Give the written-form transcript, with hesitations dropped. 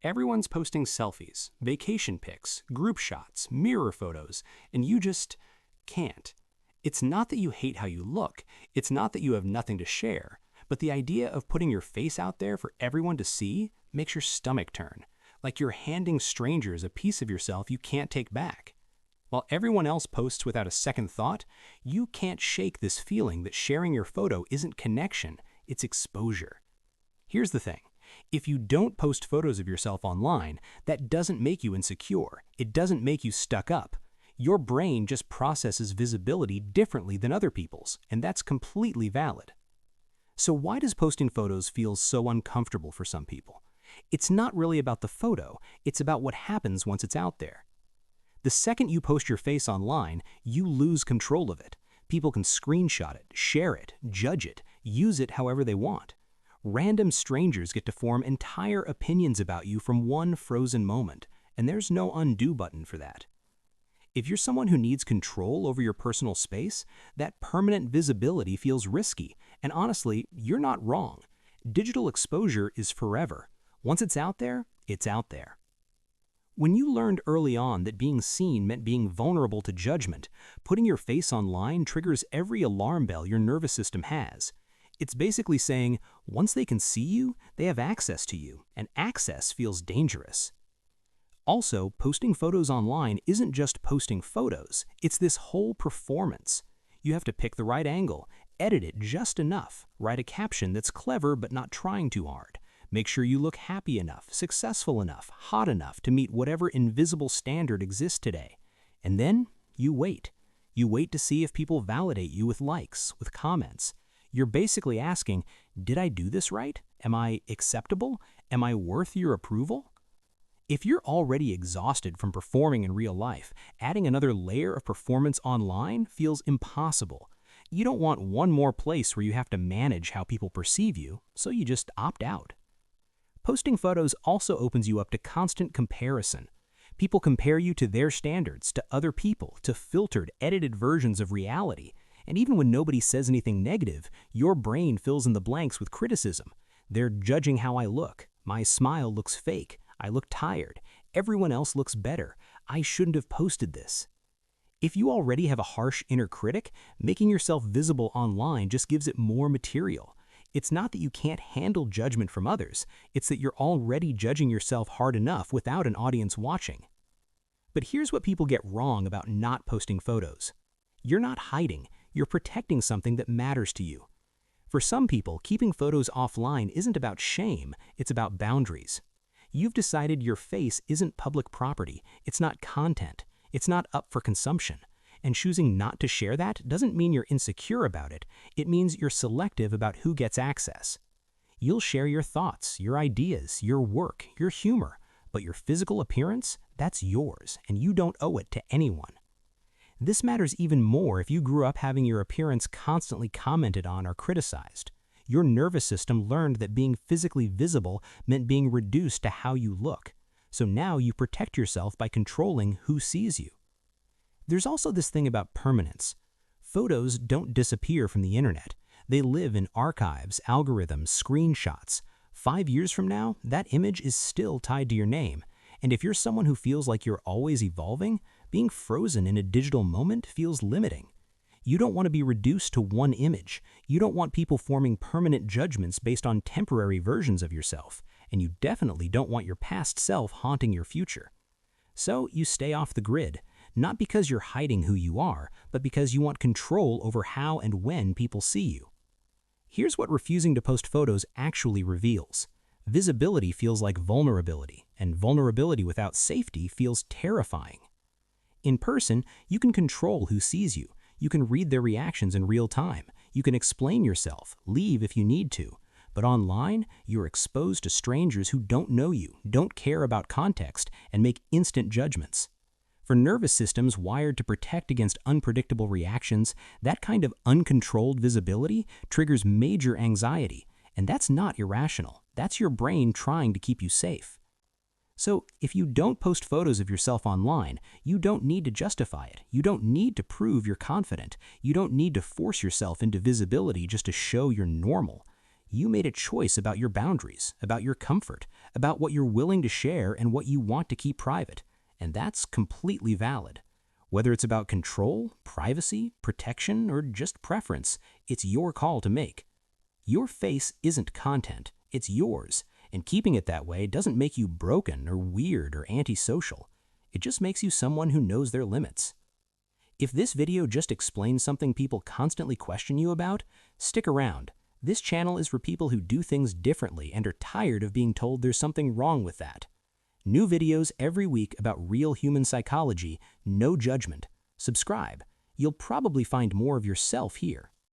Everyone's posting selfies, vacation pics, group shots, mirror photos, and you just can't. It's not that you hate how you look, it's not that you have nothing to share, but the idea of putting your face out there for everyone to see makes your stomach turn, like you're handing strangers a piece of yourself you can't take back. While everyone else posts without a second thought, you can't shake this feeling that sharing your photo isn't connection, it's exposure. Here's the thing. If you don't post photos of yourself online, that doesn't make you insecure. It doesn't make you stuck up. Your brain just processes visibility differently than other people's, and that's completely valid. So why does posting photos feel so uncomfortable for some people? It's not really about the photo, it's about what happens once it's out there. The second you post your face online, you lose control of it. People can screenshot it, share it, judge it, use it however they want. Random strangers get to form entire opinions about you from one frozen moment, and there's no undo button for that. If you're someone who needs control over your personal space, that permanent visibility feels risky, and honestly, you're not wrong. Digital exposure is forever. Once it's out there, it's out there. When you learned early on that being seen meant being vulnerable to judgment, putting your face online triggers every alarm bell your nervous system has. It's basically saying, once they can see you, they have access to you, and access feels dangerous. Also, posting photos online isn't just posting photos, it's this whole performance. You have to pick the right angle, edit it just enough, write a caption that's clever but not trying too hard. Make sure you look happy enough, successful enough, hot enough to meet whatever invisible standard exists today. And then, you wait. You wait to see if people validate you with likes, with comments. You're basically asking, did I do this right? Am I acceptable? Am I worth your approval? If you're already exhausted from performing in real life, adding another layer of performance online feels impossible. You don't want one more place where you have to manage how people perceive you, so you just opt out. Posting photos also opens you up to constant comparison. People compare you to their standards, to other people, to filtered, edited versions of reality. And even when nobody says anything negative, your brain fills in the blanks with criticism. They're judging how I look. My smile looks fake. I look tired. Everyone else looks better. I shouldn't have posted this. If you already have a harsh inner critic, making yourself visible online just gives it more material. It's not that you can't handle judgment from others, it's that you're already judging yourself hard enough without an audience watching. But here's what people get wrong about not posting photos. You're not hiding, you're protecting something that matters to you. For some people, keeping photos offline isn't about shame, it's about boundaries. You've decided your face isn't public property, it's not content, it's not up for consumption. And choosing not to share that doesn't mean you're insecure about it, it means you're selective about who gets access. You'll share your thoughts, your ideas, your work, your humor, but your physical appearance, that's yours, and you don't owe it to anyone. This matters even more if you grew up having your appearance constantly commented on or criticized. Your nervous system learned that being physically visible meant being reduced to how you look. So now you protect yourself by controlling who sees you. There's also this thing about permanence. Photos don't disappear from the internet. They live in archives, algorithms, screenshots. 5 years from now, that image is still tied to your name. And if you're someone who feels like you're always evolving, being frozen in a digital moment feels limiting. You don't want to be reduced to one image. You don't want people forming permanent judgments based on temporary versions of yourself. And you definitely don't want your past self haunting your future. So you stay off the grid, not because you're hiding who you are, but because you want control over how and when people see you. Here's what refusing to post photos actually reveals. Visibility feels like vulnerability, and vulnerability without safety feels terrifying. In person, you can control who sees you. You can read their reactions in real time. You can explain yourself, leave if you need to. But online, you're exposed to strangers who don't know you, don't care about context, and make instant judgments. For nervous systems wired to protect against unpredictable reactions, that kind of uncontrolled visibility triggers major anxiety. And that's not irrational. That's your brain trying to keep you safe. So, if you don't post photos of yourself online, you don't need to justify it. You don't need to prove you're confident. You don't need to force yourself into visibility just to show you're normal. You made a choice about your boundaries, about your comfort, about what you're willing to share and what you want to keep private, and that's completely valid. Whether it's about control, privacy, protection, or just preference, it's your call to make. Your face isn't content, it's yours, and keeping it that way doesn't make you broken or weird or antisocial. It just makes you someone who knows their limits. If this video just explains something people constantly question you about, stick around. This channel is for people who do things differently and are tired of being told there's something wrong with that. New videos every week about real human psychology, no judgment. Subscribe. You'll probably find more of yourself here.